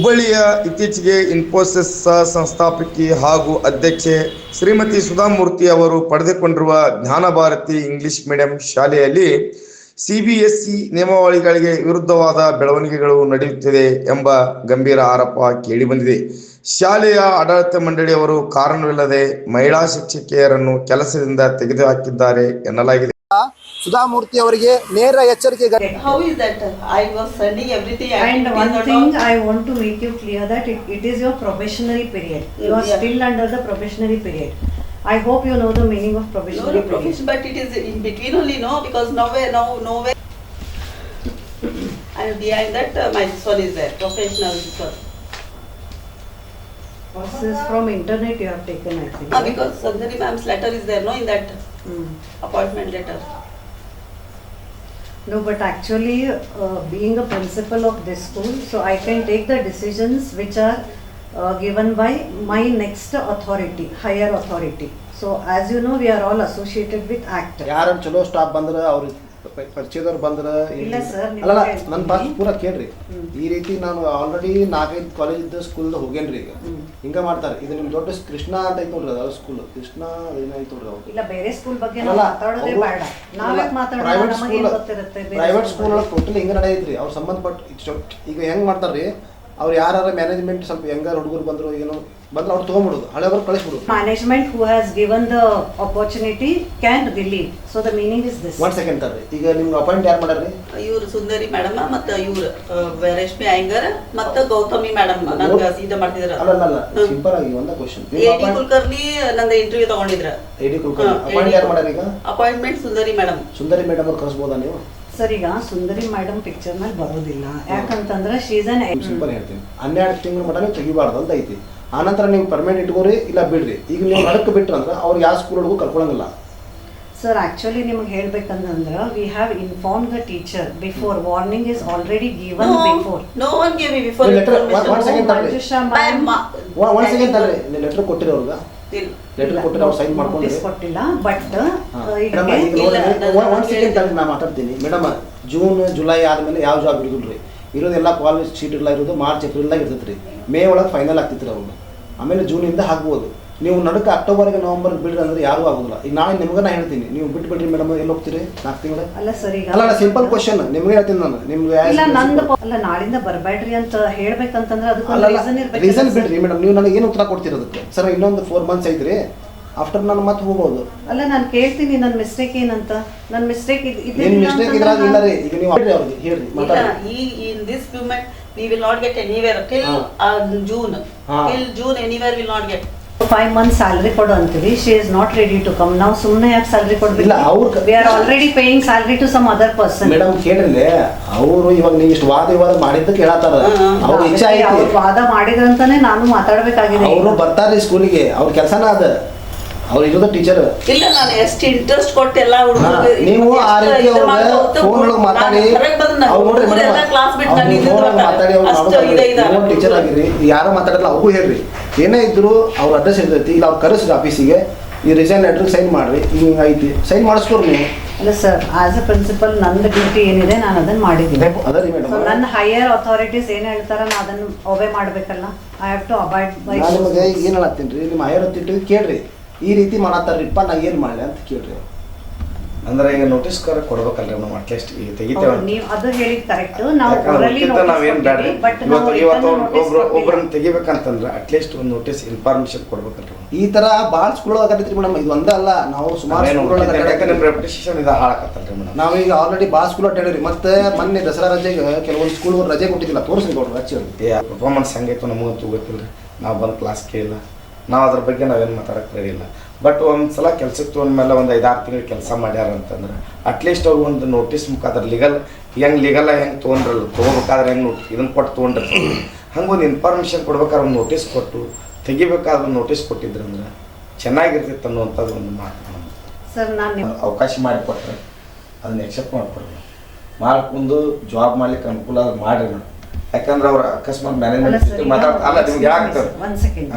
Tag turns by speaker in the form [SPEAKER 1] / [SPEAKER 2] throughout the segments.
[SPEAKER 1] ಹುಬ್ಬಳ್ಳಿಯ ಇತ್ತೀಚೆಗೆ ಇನ್ಫೋಸಿಸ್ ಸಂಸ್ಥಾಪಕಿ ಹಾಗೂ ಅಧ್ಯಕ್ಷೆ ಶ್ರೀಮತಿ ಸುಧಾಮೂರ್ತಿ ಅವರು ಪಡೆದುಕೊಂಡಿರುವ ಜ್ಞಾನಭಾರತಿ ಇಂಗ್ಲಿಷ್ ಮೀಡಿಯಂ ಶಾಲೆಯಲ್ಲಿ ಸಿಬಿಎಸ್ಇ ನಿಯಮಾವಳಿಗಳಿಗೆ ವಿರುದ್ಧವಾದ ಬೆಳವಣಿಗೆಗಳು ನಡೆಯುತ್ತಿದೆ ಎಂಬ ಗಂಭೀರ ಆರೋಪ ಕೇಳಿಬಂದಿದೆ. ಶಾಲೆಯ ಆಡಳಿತ ಮಂಡಳಿಯವರು ಕಾರಣವಿಲ್ಲದೆ ಮಹಿಳಾ ಶಿಕ್ಷಕಿಯರನ್ನು ಕೆಲಸದಿಂದ ತೆಗೆದುಹಾಕಿದ್ದಾರೆ ಎನ್ನಲಾಗಿದೆ.
[SPEAKER 2] ಸುಧಾಮೂರ್ತಿ ಅವರಿಗೆ ನೇರ ಎಚ್ಚರಿಕೆ.
[SPEAKER 3] How is that? I was sending everything.
[SPEAKER 4] And one thing I want to make you clear that it is your probationary period. You are still under the probationary period. I hope you know the meaning of probationary period.
[SPEAKER 3] But it is in between only, no? Because nowhere. And behind that, my son is there, professional son.
[SPEAKER 4] This is from internet you have taken, I think.
[SPEAKER 3] Because Sundari ma'am's letter is there, no, in that appointment letter.
[SPEAKER 4] No, but actually, being a principal of this school, so I can take the decisions which are given by my next authority, higher authority. So as you know, we are all associated with ACT.
[SPEAKER 2] ಯಾರನ್ನ ಚಲೋ staff ಬಂದ್ರೆ ಅವ್ರ ಪರಿಚಯದವ್ರು ಬಂದ್ರೆ
[SPEAKER 4] ಇಲ್ಲ sir,
[SPEAKER 2] ಅಲ್ಲ ನನ್ನ pass ಪೂರ ಕೇಳ್ರಿ. ಈ ರೀತಿ ನಾನು ಆಲ್ರೆಡಿ 4-5 ಕಾಲೇಜ್ ಇದ್ದ ಸ್ಕೂಲ್ ಹೋಗೇನ್ರಿ. ಈಗ ಹಿಂಗ ಮಾಡ್ತಾರೆ. ಇದು ನಿಮ್ ದೊಡ್ಡ ಕೃಷ್ಣ ಅಂತ ಐತ್ ನೋಡ್ರಿ, ಅದ ಸ್ಕೂಲ್ ಕೃಷ್ಣ ಏನಾಯ್ತು ನೋಡ್ರಿ. ಅವ್ರು
[SPEAKER 4] ಇಲ್ಲ ಬೇರೆ ಸ್ಕೂಲ್ ಬಗ್ಗೆ ನಾವು ಮಾತಾಡೋದೇ ಬೇಡ. ನಾವೇ ಮಾತಾಡೋಣ, ನಮಗೆ ಏನು ಗೊತ್ತಿರುತ್ತೆ.
[SPEAKER 2] ಪ್ರೈವೇಟ್ ಸ್ಕೂಲ್ ಒಳಗೆ ಟೋಟಲಿ ಹಿಂಗ ನಡೆಯೈತ್ರಿ. ಅವ್ರು ಸಂಬಂಧಪಟ್ಟ ಈಗ ಹೆಂಗ್ ಮಾಡ್ತಾರ್ರಿ, ಅವ್ರು ಯಾರು ಮ್ಯಾನೇಜ್ಮೆಂಟ್ ಸ್ವಲ್ಪ ಹೆಂಗಾರ ಹುಡುಗರು ಬಂದ್ರು ಏನೋ ಬಂದ್ರೆ ಅವ್ರು ತೊಗೊಂಡ್ಬಿಡೋದು, ಹಳೆಯವ್ರು ಕಳಿಸ್ಬಿಡೋದು.
[SPEAKER 4] Management who has given the opportunity can relieve. So the meaning is this.
[SPEAKER 2] 1 second ತರ್ರಿ. ಈಗ ನಿಮ್ಗೆ ಅಪಾಯಿಂಟ್ ಯಾರು ಮಾಡ್ಯಾರ್ರಿ?
[SPEAKER 3] ಇವ್ರು ಸುಂದರಿ ಮೇಡಮ್ ಮತ್ತು ಇವ್ರು ರೇಷ್ಮೆ ಅಯ್ಯಂಗಾರ್ ಮತ್ತು ಗೌತಮಿ ಮೇಡಮ್ ನನಗೆ ಸೀದಾ ಮಾಡ್ತಿದ್ರು.
[SPEAKER 2] ಅಲ್ಲ ಸಿಂಪಲ್ ಆಗಿ ಒಂದ ಕ್ವೆಶ್ಚನ್.
[SPEAKER 3] ಎಡಿ ಕುಲಕರ್ಣಿ ನಂದು ಇಂಟರ್ವ್ಯೂ ತಗೊಂಡಿದ್ರ.
[SPEAKER 2] ಎಡಿ ಕುಲಕರ್ಣಿ ಅಪಾಯಿಂಟ್ ಯಾರು ಮಾಡ್ಯಾರ? ಈಗ ಅಪಾಯಿಂಟ್ಮೆಂಟ್
[SPEAKER 3] ಸುಂದರಿ ಮೇಡಮ್.
[SPEAKER 2] ಸುಂದರಿ ಮೇಡಮ್ ಅವ್ರು ಕಳಿಸ್ಬೋದಾ ನೀವು?
[SPEAKER 4] ಸರ್, ಈಗ ಸುಂದರಿ ಮೇಡಮ್ ಪಿಕ್ಚರ್ ನಲ್ಲಿ ಬರೋದಿಲ್ಲ. ಯಾಕಂತಂದ್ರೆ
[SPEAKER 2] ಸಿಂಪಲ್ ಹೇಳ್ತೀನಿ, 12 ತಿಂಗಳ ಮಟ್ಟ ನೀವು ತೆಗಿಬಾರ್ದು ಅಂತ ಐತಿ. ಆನಂತರ ನೀವು ಪರ್ಮನೆಂಟ್ ಇಟ್ಕೋರಿ, ಇಲ್ಲ ಬಿಡ್ರಿ. ಈಗ ನೀವು ನಡಕ್ಕೆ ಬಿಟ್ರಂದ್ರೆ ಅವ್ರು ಯಾವ ಸ್ಕೂಲ್ ಒಳಗೂ ಕರ್ಕೊಳಂಗಿಲ್ಲ.
[SPEAKER 4] ಸರ್, ಆಕ್ಚುಲಿ ನಿಮಗೆ ಹೇಳ್ಬೇಕಂದ್ರೆ we have inform the teacher before. Warning is already given before.
[SPEAKER 3] No one gave me before.
[SPEAKER 2] One second ತರ್ರಿ. ನೀವು ಲೆಟರ್ ಕೊಟ್ಟಿರಿ ಅವ್ರಿಗೆ? ಲೆಟರ್ ಕೊಟ್ಟಿರಿ, ಅವ್ರು ಸೈನ್ ಮಾಡ್ಕೊಂಡು
[SPEAKER 4] ಕೊಟ್ಟಿಲ್ಲ. ಬಟ್
[SPEAKER 2] ಒನ್ ಸೆಕೆಂಡ್ ತರ್ರಿ, ನಾ ಮಾತಾಡ್ತೀನಿ. ಮೇಡಮ್, ಜೂನ್ ಜುಲೈ ಆದ್ಮೇಲೆ ಯಾವ ಜಾಬ್ ಇರೋದಿಲ್ರಿ. ಇರೋದೆಲ್ಲ ಕಾಲೇಜ್ ಸೀಟ್ ಇಲ್ಲ, ಇರೋದು ಮಾರ್ಚ್ ಏಪ್ರಿಲ್ದಾಗ ಇರ್ತೈತೆ ರೀ. ಮೇ ಒಳಗೆ ಫೈನಲ್ ಆಗ್ತಿತ್ತು ಅವ್ರು. ಆಮೇಲೆ ಜೂನಿಂದ ಆಗ್ಬೋದು. ನೀವು ನಡುಕ ಅಕ್ಟೋಬರ್ಗೆ ನವೆಂಬರ್ ಬಿಡ್ರಿ ಅಂದ್ರೆ ಯಾರೂ ಆಗೋದಿಲ್ಲ. ಈಗ ನಾಳೆ ನಿಮ್ಗೆ ನಾ ಹೇಳ್ತೀನಿ, ನೀವು ಬಿಟ್ಟು ಬಿಡ್ರಿ ಮೇಡಮ್, ಎಲ್ಲಿ ಹೋಗ್ತೀರಿ 4 ತಿಂಗಳ?
[SPEAKER 4] ಅಲ್ಲ ಸರ್, ಈಗ
[SPEAKER 2] ಅಲ್ಲ ಸಿಂಪಲ್ ಕ್ವಶನ್ ನಿಮ್ಗೆ ಹೇಳ್ತೀನಿ ನಾನು. ನಿಮ್ಗೆ
[SPEAKER 4] ಅಲ್ಲ ನಾಳಿಂದ ಬರಬೇಡ್ರಿ ಅಂತ ಹೇಳ್ಬೇಕಂತಂದ್ರೆ ಅದಕ್ಕೆ
[SPEAKER 2] ರೀಸನ್ ಬಿಡ್ರಿ ಮೇಡಮ್. ನೀವು ನನಗೆ ಏನು ಉತ್ತರ ಕೊಡ್ತಿರೋದಕ್ಕೆ? ಸರ್, ಇನ್ನೊಂದು 4 ಮಂತ್ಸ್ ಐತ್ರಿ, ಆಫ್ಟರ್ ನಾನು ಮತ್ತೆ ಹೋಗ್ಬೋದು.
[SPEAKER 4] ಅಲ್ಲ, ನಾನು ಕೇಳ್ತೀನಿ ನನ್ನ ಮಿಸ್ಟೇಕ್ ಏನಂತ. ನನ್ನ ಮಿಸ್ಟೇಕ್
[SPEAKER 2] ಏನು ಮಿಸ್ಟೇಕ್ ಇದ್ರಾಗ ಇಲ್ಲ ರೀ. ಈಗ ನೀವು ಅವ್ರಿಗೆ ಹೇಳ್ರಿ, ಮಾತಾಡಿ.
[SPEAKER 3] In this moment we will not get anywhere till June. Till June anywhere will not get.
[SPEAKER 4] 5 months salary ಕೊಡು ಅಂತೀವಿ. She is not ready to come. ನಾವು ಸುಮ್ಮನೆ ಯಾಕೆ ಸ್ಯಾಲರಿ ಕೊಡ್ಬೇಕು?
[SPEAKER 2] ಇಲ್ಲ, ಅವ್ರು
[SPEAKER 4] we are already paying salary to some other person.
[SPEAKER 2] Madam ಕೇಳಿದ್ರೆ ಅವರು ಇವಾಗ ನೀವು ಇಷ್ಟು ವಾದ ಮಾಡಿದ್ದಕ್ಕೆ ಹೇಳತ್ತಾರ. ಅವ್ರ ಇಚ್ಛೆ ಐತಿ,
[SPEAKER 4] ಅವ್ರು ವಾದ ಮಾಡಿದ್ರಂತಾನೆ ನಾನು ಮಾತಾಡಬೇಕಾಗಿದೆ.
[SPEAKER 2] ಅವರು ಬರ್ತಾರೆ ಸ್ಕೂಲಿಗೆ, ಅವ್ರ ಕೆಲಸನ ಅದ. ಅವ್ರು ಇರೋದು ಟೀಚರ್.
[SPEAKER 3] ಇಲ್ಲ, ನಾನು ಎಷ್ಟು ಇಂಟ್ರೆಸ್ಟ್ ಕೊಟ್ಟು ಎಲ್ಲ
[SPEAKER 2] ನೀವು ಆ ರೀತಿ ಫೋನ್ ಒಳಗೆ ಮಾತಾಡಿ ಅವ್ರು ನೋಡ್ರಿ ಮೇಡಮ್, ಮಾತಾಡಿ ಅವ್ರು ಟೀಚರ್ ಆಗಿರಿ. ಯಾರೋ ಮಾತಾಡಲ್ಲ, ಅವ್ರಿಗೂ ಹೇಳ್ರಿ. ಏನೇ ಇದ್ರು ಅವ್ರ ಅಡ್ರೆಸ್ ಇರ್ತೈತಿ, ಇಲ್ಲ ಅವ್ರು ಕರೆಸ್ರಿ ಆಫೀಸಿಗೆ, ಈ ರಿಸೈನ್ ಲೆಟರ್ ಸೈನ್ ಮಾಡ್ರಿ, ಹಿಂಗೆ ಐತಿ, ಸೈನ್ ಮಾಡಿಸ್ಕೊಡ್ರಿ ನೀವು.
[SPEAKER 4] ಅಲ್ಲ ಸರ್, ಆಸ್ ಅ ಪ್ರಿನ್ಸಿಪಲ್ ನನ್ನ ಡ್ಯೂಟಿ ಏನಿದೆ ನಾನು ಅದನ್ನ ಮಾಡಿದ್ದೀನಿ.
[SPEAKER 2] ಅದರಿ ಮೇಡಮ್,
[SPEAKER 4] ನನ್ನ ಹೈಯರ್ ಅಥಾರಿಟೀಸ್ ಏನು ಹೇಳ್ತಾರ ನಾ ಅದನ್ನು ಒಬೆ ಮಾಡಬೇಕಲ್ಲ. I have to abide by.
[SPEAKER 2] ನಾನು ನಿಮಗೆ ಏನು ಹೇಳತ್ತೀನಿ ರೀ, ನಿಮ್ಮ ಹೈಯರ್ ಅಥಾರಿಟಿ ಕೇಳ್ರಿ, ಈ ರೀತಿ ಮಾಡತ್ತಾರ್ರಿಪ್ಪ, ನಾ ಏನು ಮಾಡಲಿ ಅಂತ ಕೇಳ್ರಿ.
[SPEAKER 5] ಅಂದ್ರೆ ಈಗ ನೋಟಿಸ್ ಕೊಡ್ಬೇಕಲ್ರಿ ನಾವು ಅಟ್ಲೀಸ್ಟ್ ಈಗ ತೆಗಿತೇವೆ.
[SPEAKER 4] ನೀವು ಅದು ಹೇಳಿದ್ ಕರೆಕ್ಟ್. ನಾವು ಓರಲಿ
[SPEAKER 5] ನಾವೇನು ಬೇಡ್ರಿ,
[SPEAKER 4] ಬಟ್
[SPEAKER 5] ಇವತ್ತು ಒಬ್ಬರನ್ನ ತೆಗಿಬೇಕಂತಂದ್ರೆ ಅಟ್ಲೀಸ್ಟ್ ಒಂದು ನೋಟಿಸ್ ಇನ್ಫಾರ್ಮೇಶನ್ ಕೊಡ್ಬೇಕಲ್ರಿ.
[SPEAKER 2] ಈ ತರ ಭಾಳ ಸ್ಕೂಲ್ ಆಗತ್ತೈತ್ರಿ ಮೇಡಮ್. ಇದು ಒಂದೇ ಅಲ್ಲ, ನಾವು ಸುಮಾರು
[SPEAKER 5] ರೆಪ್ಯುಟೇಷನ್ ಇದು ಹಾಳಾಕತ್ತಲ್ರಿ ಮೇಡಮ್.
[SPEAKER 2] ನಾವೀಗ ಆಲ್ರೆಡಿ ಭಾಳ ಸ್ಕೂಲ್ ಅಡ್ಡಾಡಿರಿ. ಮತ್ತೆ ಮೊನ್ನೆ ದಸರಾ ರಜೆಗೆ ಕೆಲವೊಂದು ಸ್ಕೂಲ್ ರಜೆ ಕೊಟ್ಟಿದ್ದಿಲ್ಲ, ತೋರಿಸ್ರಿ ಕೊಡ್ರಿ ಆಕ್ಚುಲಿ.
[SPEAKER 5] ಪರ್ಫಾರ್ಮೆನ್ಸ್ ಹೆಂಗೈತು ನಮಗಂತೂ ಗೊತ್ತಿಲ್ಲ. ನಾವು ಬಂದು ಕ್ಲಾಸ್ ಕೇಳಿಲ್ಲ, ನಾವು ಅದ್ರ ಬಗ್ಗೆ ನಾವೇನು ಮಾತಾಡಕ್ಕೆ ರೆಡಿ ಇಲ್ಲ. ಬಟ್ ಒಂದು ಸಲ ಕೆಲ್ಸಕ್ಕೆ ತೊಗೊಂಡ್ಮೇಲೆ ಒಂದು 5-6 ತಿಂಗಳು ಕೆಲಸ ಮಾಡ್ಯಾರ ಅಂತಂದ್ರೆ ಅಟ್ಲೀಸ್ಟ್ ಅವ್ರು ಒಂದು ನೋಟಿಸ್ ಮುಖಾಂತರ ಲೀಗಲ್ ಹೆಂಗೆ ತೊಗೊಂಡ್ರಲ್ಲ, ತೊಗೋಬೇಕಾದ್ರೆ ಹೆಂಗೆ ಇದನ್ನು ಕೊಟ್ಟು ತೊಗೊಂಡ್ರಿ, ಹಂಗೆ ಒಂದು ಇನ್ಫಾರ್ಮೇಷನ್ ಕೊಡ್ಬೇಕಾದ್ರೆ ಒಂದು ನೋಟಿಸ್ ಕೊಟ್ಟು ತೆಗಿಬೇಕಾದ್ರೆ ನೋಟಿಸ್ ಕೊಟ್ಟಿದ್ರಂದ್ರೆ ಚೆನ್ನಾಗಿರ್ತಿತ್ತು ಅನ್ನುವಂಥದ್ದು ಒಂದು ಮಾತು
[SPEAKER 4] ಸರ್. ನಾನು
[SPEAKER 5] ಅವಕಾಶ ಮಾಡಿಕೊಟ್ರೆ ಅದನ್ನ ಎಕ್ಸೆಪ್ಟ್ ಮಾಡಿಕೊಡ್ರಿ. ಮಾರ್ಕೊಂದು ಜಾಬ್ ಮಾಡ್ಲಿಕ್ಕೆ ಅನುಕೂಲ ಮಾಡಿರಿ ಮೇಡಮ್. ಯಾಕಂದ್ರೆ ಅವ್ರ ಅಕಸ್ಮಾತ್ ಮ್ಯಾನೇಜ್ಮೆಂಟ್ ಮಾತಾಡ್ತಾರಲ್ಲ, ನಿಮ್ಗೆ ಯಾಕೆ
[SPEAKER 4] ಒಂದು ಸೆಕೆಂಡ್.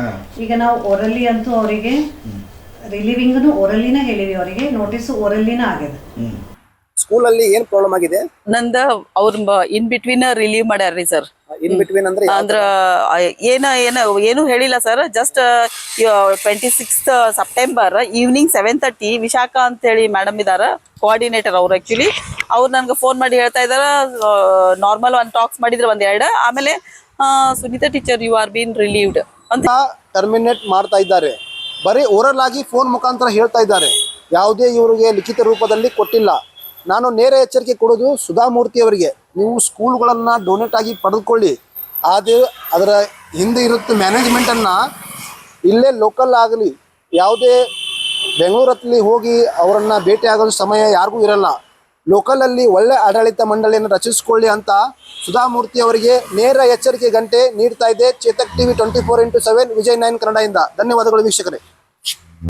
[SPEAKER 4] ಈಗ ನಾವು ಓರಲಿ ಅಂತೂ ಅವರಿಗೆ ರಿಲೀವಿಂಗ್ನು ಓರಲಿನ ಹೇಳಿವಿ, ಅವರಿಗೆ ನೋಟಿಸ್ ಓರಲಿನ ಆಗ್ಯದ.
[SPEAKER 2] ಸ್ಕೂಲಲ್ಲಿ ಏನು ಪ್ರಾಬ್ಲಮ್ ಆಗಿದೆ?
[SPEAKER 6] ನಂದ ಅವ್ರ ಇನ್ ಬಿಟ್ವೀನ್ ರಿಲೀವ್ ಮಾಡ್ಯಾರ್ರಿ ಸರ್.
[SPEAKER 2] ಇನ್ ಬಿಟ್ವೀನ್ ಅಂದ್ರೆ
[SPEAKER 6] ಅಂದ್ರ ಏನು ಹೇಳಿಲ್ಲ sir. Just 26 September evening 7:30 Vishakha ಅಂತ ಹೇಳಿ ಮೇಡಮ್ ಇದಾರ, ಕೋಆರ್ಡಿನೇಟರ್ ಅವ್ರು. ಆಕ್ಚುಲಿ ಅವ್ರು ನನ್ಗೆ ಫೋನ್ ಮಾಡಿ ಹೇಳ್ತಾ ಇದಾರ, ನಾರ್ಮಲ್ ಒಂದು ಟಾಕ್ಸ್ ಮಾಡಿದ್ರೆ 1-2, ಆಮೇಲೆ Sunita teacher you are been relieved ಅಂತ
[SPEAKER 2] ಟರ್ಮಿನೇಟ್ ಮಾಡ್ತಾ ಇದ್ದಾರೆ. ಬರೀ ಓರಲ್ ಆಗಿ ಫೋನ್ ಮುಖಾಂತರ ಹೇಳ್ತಾ ಇದ್ದಾರೆ, ಯಾವುದೇ ಇವರಿಗೆ ಲಿಖಿತ ರೂಪದಲ್ಲಿ ಕೊಟ್ಟಿಲ್ಲ. ನಾನು ನೇರ ಎಚ್ಚರಿಕೆ ಕೊಡೋದು ಸುಧಾಮೂರ್ತಿ ಅವರಿಗೆ, ನೀವು ಸ್ಕೂಲ್ಗಳನ್ನು ಡೊನೇಟ್ ಆಗಿ ಪಡೆದುಕೊಳ್ಳಿ. ಅದರ ಹಿಂದೆ ಇರುತ್ತೆ ಮ್ಯಾನೇಜ್ಮೆಂಟನ್ನು. ಇಲ್ಲೇ ಲೋಕಲ್ ಆಗಲಿ, ಯಾವುದೇ ಬೆಂಗಳೂರಲ್ಲಿ ಹೋಗಿ ಅವರನ್ನು ಭೇಟಿ ಆಗೋದು ಸಮಯ ಯಾರಿಗೂ ಇರಲ್ಲ. ಲೋಕಲಲ್ಲಿ ಒಳ್ಳೆ ಆಡಳಿತ ಮಂಡಳಿಯನ್ನು ರಚಿಸಿಕೊಳ್ಳಿ ಅಂತ ಸುಧಾಮೂರ್ತಿ ಅವರಿಗೆ ನೇರ ಎಚ್ಚರಿಕೆ ಗಂಟೆ ನೀಡ್ತಾ ಇದೆ ಚೇತಕ್ ಟಿವಿ 24x7 ವಿಜಯ್ 9 ಕನ್ನಡದಿಂದ. ಧನ್ಯವಾದಗಳು ವೀಕ್ಷಕರೇ.